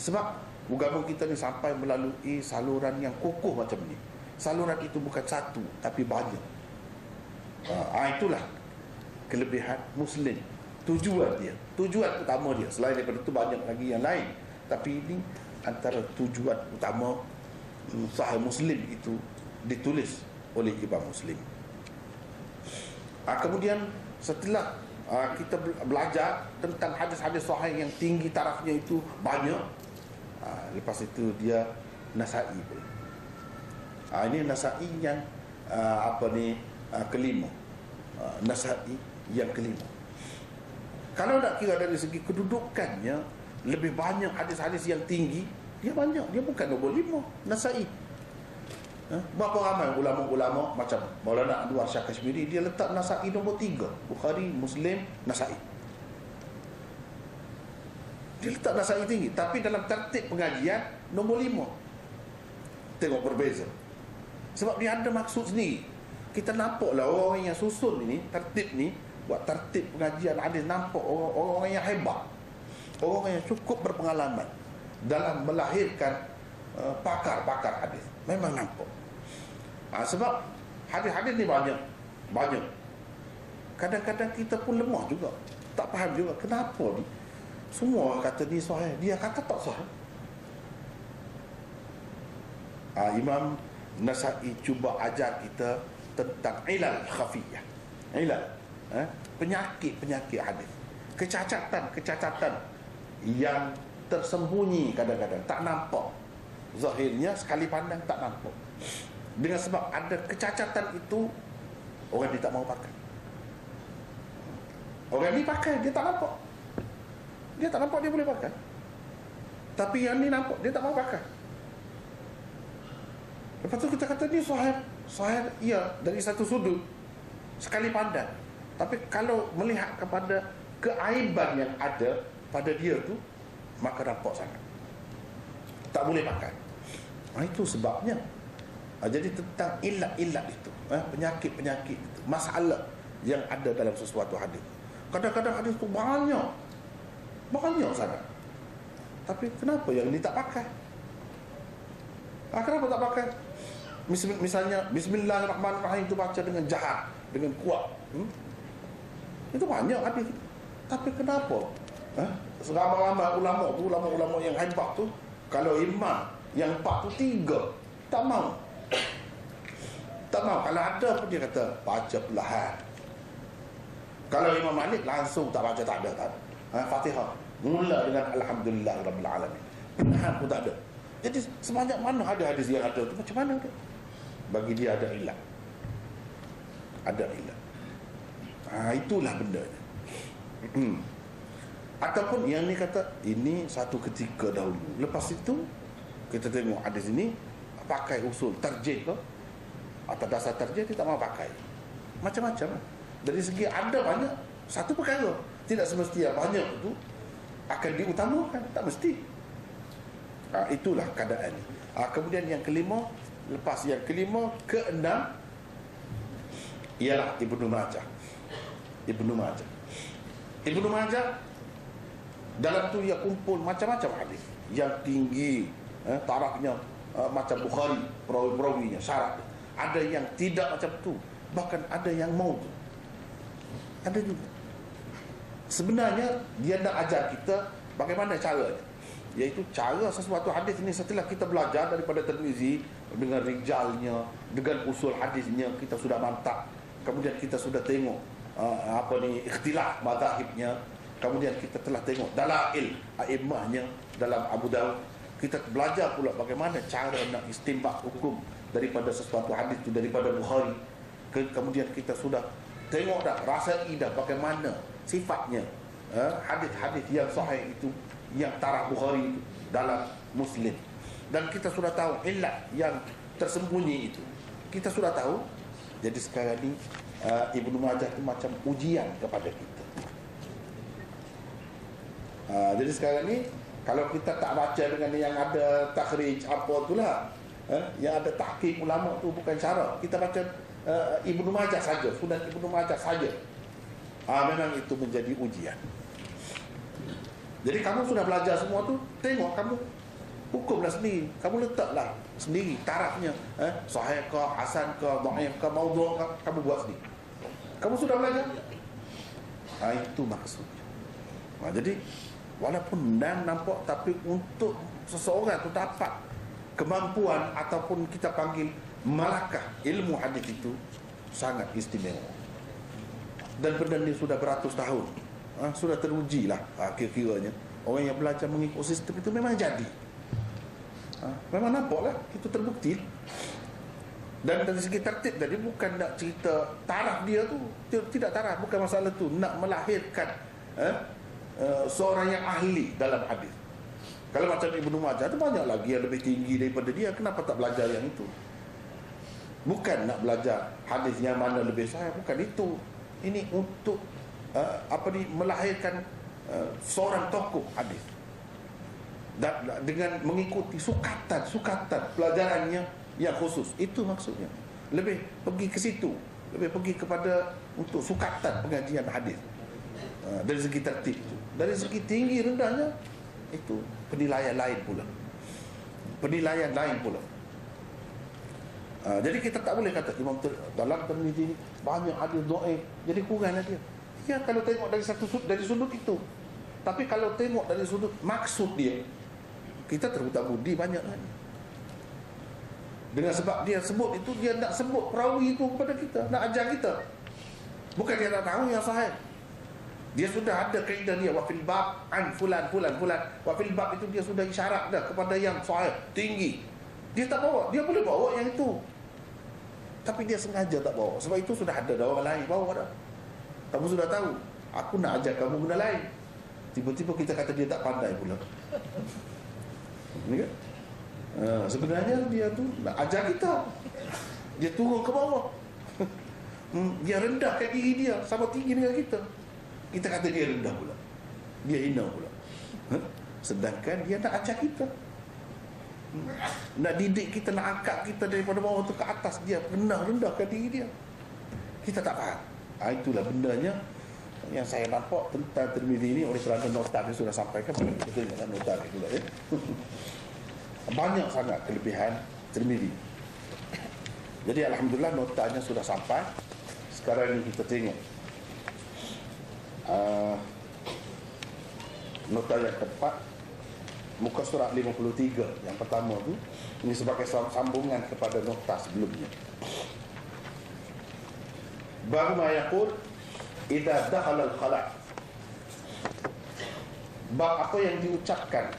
sebab agama kita ni sampai melalui saluran yang kokoh macam ni. Saluran itu bukan satu tapi banyak. Itulah kelebihan Muslim. Tujuan utama dia. Selain daripada itu banyak lagi yang lain, tapi ini antara tujuan utama Sahih Muslim itu ditulis oleh Imam Muslim. Kemudian setelah kita belajar tentang hadis-hadis sahih yang tinggi tarafnya itu banyak, lepas itu dia Nasa'i. Ini Nasa'i yang kelima. Nasa'i yang kelima. Kalau nak kira dari segi kedudukannya, lebih banyak hadis-hadis yang tinggi, dia banyak. Dia bukan nombor 5, Nasa'i. Berapa ramai ulama-ulama macam Maulana Anwar Shah Kashmiri, dia letak Nasa'i nombor 3. Bukhari, Muslim, Nasa'i. Dia letak Nasa'i tinggi, tapi dalam tertib pengajian nombor 5. Tengok berbeza. Sebab dia ada maksud sendiri. Kita nampaklah orang yang susun ini, tertib ni, buat tertib pengajian hadis, nampak orang-orang yang hebat, orang yang cukup berpengalaman dalam melahirkan pakar-pakar hadis. Memang nampak. Sebab hadis-hadis ni banyak. Kadang-kadang kita pun lemah juga, tak faham juga kenapa ni semua orang kata ni sahih, dia kata tak sahih. Imam Nasa'i cuba ajar kita tentang ilal khafiyah. Ilal, penyakit-penyakit hadis, kecacatan yang tersembunyi, kadang-kadang tak nampak. Zahirnya sekali pandang tak nampak. Dengan sebab ada kecacatan itu, orang ni tak mau pakai. Orang ni pakai, dia tak nampak. Dia tak nampak, dia boleh pakai. Tapi yang ni nampak, dia tak mau pakai. Lepas tu kita kata ni sahih, ya, dari satu sudut, sekali pandang. Tapi kalau melihat kepada keaiban yang ada pada dia tu, maka nampak sangat, tak boleh pakai. Itu sebabnya. Jadi tentang ilat-ilat itu, penyakit-penyakit itu, masalah yang ada dalam sesuatu hadis. Kadang-kadang hadis itu banyak sangat. Tapi kenapa yang ini tak pakai? Kenapa tak pakai? Misalnya Bismillahirrahmanirrahim itu baca dengan jahat, dengan kuat. Itu banyak hadis. Tapi kenapa? Seramai-ramai ulama yang hebat tu, kalau imam yang 4 tu 3 tak mau. Kalau ada pun dia kata baca perlahan. Kalau Imam Malik langsung tak baca, tak ada. Fatihah mula dengan Alhamdulillahirabbil alamin, perlahan pun tak ada. Jadi sebanyak mana ada hadis yang ada tu, macam mana tu? Bagi dia ada ilat. Itulah bendanya. Ataupun yang ni kata ini satu ketika dahulu, lepas itu kita tengok hadis ini pakai usul tarjih ke, atas dasar tarjih dia tak mau pakai. Macam-macam. Dari segi ada banyak satu perkara, tidak semestinya banyak itu akan diutamakan, tak mesti. Itulah keadaan. Kemudian yang kelima, lepas yang kelima, keenam ialah Ibnu Majah. Ibnu Majah dalam tu dia kumpul macam-macam hadis yang tinggi, tarafnya macam Bukhari, perawi-perawinya, syarat. Ada yang tidak macam tu, bahkan ada yang mau tu. Ada juga. Sebenarnya dia nak ajar kita bagaimana caranya, iaitu cara sesuatu hadis ini setelah kita belajar daripada Tirmizi dengan rijalnya, dengan usul hadisnya kita sudah mantap. Kemudian kita sudah tengok ikhtilaf mazhabnya. Kemudian kita telah tengok dalail a'immahnya dalam Abu Dawud. Kita belajar pula bagaimana cara nak istinbat hukum daripada sesuatu hadis itu daripada Bukhari. Kemudian kita sudah tengok dah, rasai dah bagaimana sifatnya hadis-hadis yang sahih itu, yang tarah Bukhari itu dalam Muslim. Dan kita sudah tahu illat yang tersembunyi itu, kita sudah tahu. Jadi sekarang ni Ibnu Majah itu macam ujian kepada kita. Jadi sekarang ni kalau kita tak baca dengan yang ada takhrij apa itulah, yang ada tahqiq ulama tu bukan cara. Kita baca Ibnu Majah saja, Sunan Ibnu Majah saja. Memang itu menjadi ujian. Jadi kamu sudah belajar semua tu, tengok kamu hukumlah sendiri, kamu letaklah sendiri tarafnya, sahih ke, hasan ke, dhaif ke, maudhu' ke, kamu buat sendiri. Kamu sudah belajar? Itu maksudnya. Jadi walaupun nampak, tapi untuk seseorang tu dapat kemampuan ataupun kita panggil malakah ilmu hadis itu sangat istimewa. Dan benda ni sudah beratus tahun, sudah teruji lah kira-kiranya. Orang yang belajar mengikut sistem itu memang jadi, memang nampak lah, itu terbukti. Dan dari segi tertib tadi bukan nak cerita taraf dia tu, tidak taraf, bukan masalah tu, nak melahirkan seorang yang ahli dalam hadis. Kalau macam Ibnu Majah tu banyak lagi yang lebih tinggi daripada dia, kenapa tak belajar yang itu? Bukan nak belajar hadis yang mana lebih sahih, bukan itu. Ini untuk melahirkan seorang tokoh hadis. Dan dengan mengikuti sukatan pelajarannya yang khusus. Itu maksudnya. Lebih pergi ke situ, lebih pergi kepada untuk sukatan pengajian hadis. Dari segi tertib. Dari segi tinggi rendahnya, itu penilaian lain pula. Jadi kita tak boleh kata Imam dalam Tirmizi ni banyak hadis dhaif, jadi kuranglah dia. Ya, kalau tengok dari sudut itu. Tapi kalau tengok dari sudut maksud dia, kita terbuka budi banyak kan. Dengan sebab dia sebut itu, dia nak sebut perawi itu kepada kita, nak ajar kita. Bukan dia tak tahu yang sahih. Dia sudah ada kaedah dia, wa fil bab an fulan. Wa fil bab itu dia sudah isyarat dah kepada yang sahih, tinggi. Dia tak bawa, dia boleh bawa yang itu. Tapi dia sengaja tak bawa. Sebab itu sudah ada dah orang lain bawa dah. Kamu sudah tahu, aku nak ajar kamu benda lain. Tiba-tiba kita kata dia tak pandai pula. Ini kan? Sebenarnya dia tu nak ajar kita. Dia turun ke bawah. Dia rendahkan diri dia sama tinggi dengan kita. Kita kata dia rendah pula, dia hina pula. Sedangkan dia nak ajar kita, nak didik kita, nak angkat kita daripada bawah tu ke atas. Dia rendahkan diri dia. Kita tak faham. Itulah bendanya yang saya nampak tentang Tirmizi ini. Oleh kerana nota dia sudah sampaikan, betul dengan nota dia pula ya. Banyak sangat kelebihan Tirmizi. Jadi alhamdulillah notanya sudah sampai. Sekarang ini kita tengok nota yang keempat, muka surat 53 yang pertama tu. Ini sebagai sambungan kepada nota sebelumnya. Baru ma yaqul idza dakhala al-khala'. Bab apa yang diucapkan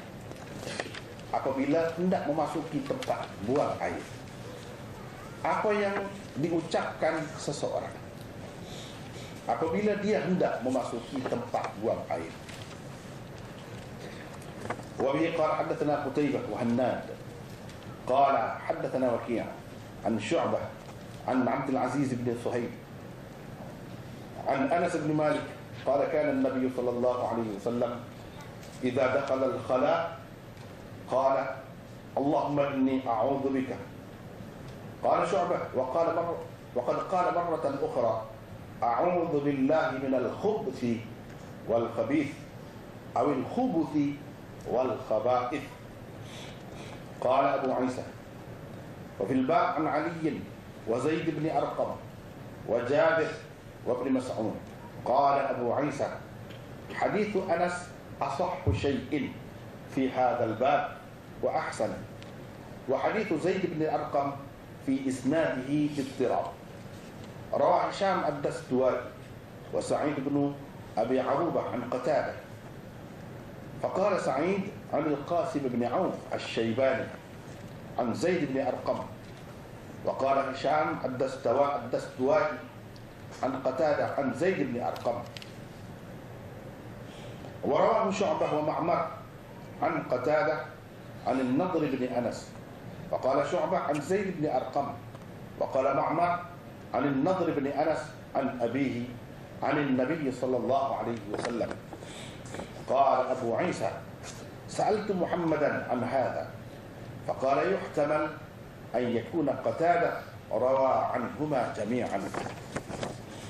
apabila hendak memasuki tempat buang air. Apa yang diucapkan seseorang apabila dia hendak memasuki tempat buang air. Wa bihi qala hadatsana Qutaibah wa Hannad qala hadatsana Waki' an Syu'bah an Abdul Aziz bin Suhaib an Anas bin Malik qala kana an-nabiy sallallahu alaihi wasallam idza dakhala al-khala' qala Allahumma inni a'udzu bika. Qala Syu'bah wa qad qala marratan ukhra أعوذ بالله من الخبث والخبيث أو الخبث والخبائث. قال أبو عيسى وفي الباب عن علي وزيد بن أرقم وجابر وابن مسعود. قال أبو عيسى حديث أنس أصح شيء في هذا الباب وأحسن، وحديث زيد بن أرقم في إسناده اضطراب. روى هشام الدستوائي وسعيد بن أبي عروبة عن قتادة، فقال سعيد عن القاسم بن عوف الشيباني عن زيد بن أرقم، وقال هشام الدستوائي عن قتادة عن زيد بن أرقم. ورواه شعبة ومعمر عن قتادة عن النضر بن أنس، فقال شعبة عن زيد بن أرقم، وقال معمر عن النضر بن أنس عن أبيه عن النبي صلى الله عليه وسلم. قال أبو عيسى: سألت محمدا عن هذا، فقال: يحتمل أن يكون قتادة روى عنهما جميعا.